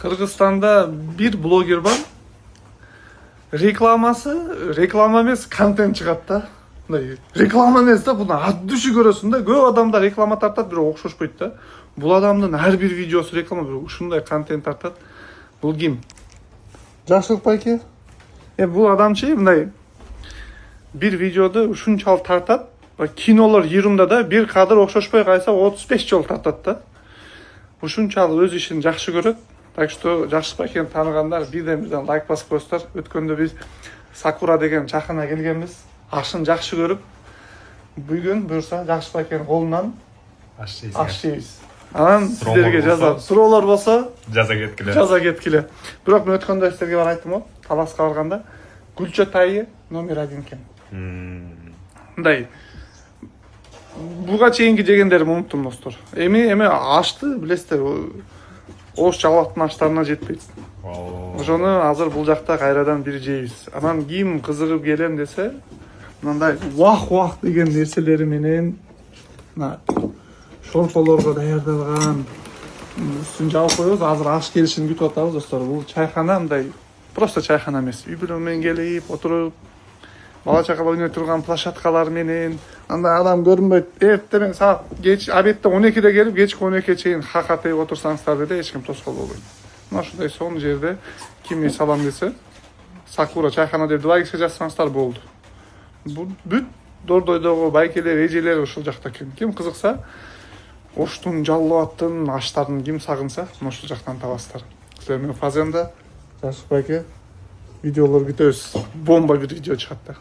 Kırgızstanda bir blogger var. Reklama emес, kontent çıgat da. Reklama emес da, bunu at düşü görөсүң да. Көп адамдар реклама тартат, бирок окшошпойт да. Бул адамдын ар бир видеосу реклама, бирок ушундай контент тартат. Бул ким? Жакшылык байке? Бул адамчы мындай bir videoda ушунчалык тартат. Кинолор йырында да bir кадр окшошпой кайса 35 жолу тартат да. Ушунчалык өз ишин жакшы көрөт. Так что Жакшылык байкени тааныгандар бирден лайк басып коесуздар. Өткөндө биз Сакура деген чакына келгенбиз. Ашын жакшы көрүп, бүгүн буюрса Жакшылык байкенин колунан аш жейбиз. Анан сиздерге суроолор болсо жаза кеткиле. Бирок мен өткөндө сиздерге бар айттым го, Таласка барганда Гүлчө тайы номер 1 экен. Мындай буга чейинки жегендерим унуттум достор. Эми ашты билесиздер, ош жалбаттын аштарына жетпейт. Ошону азыр бул жакта кайрадан бир жейбиз. Анан ким кызыгып келем десе, мындай вах деген нерселери менен шорполорго даярдалган үстүн жаап коебуз. Азыр аш келишин күтүп атабыз достор. Бул чайхана мындай просто чайхана эмес. Үй бүлө менен келип отуруп, бала чакалар ойной турган площадкалар менен, андай адам көрүнбөйт. Эртең саат кеч обедте 12-де келип, кечки 12-ге чейин хакатайып отурсаңыздар да эч ким тоскоол болбойт. Мына ушундай сонун жерде ким салам десе, Сакура чайхана деп 2 кишиге жазсаңыздар болду. Бүт Дордойдогу байкелер, эжелер ушул жакта экен. Ким кызыкса, оштун, жалбаттын аштарын ким сагынса, ушул жактан табасыздар. Силер менен фазенда Жакшылык байке видеолор күтөбүз. Бомба бир видео чыгат да.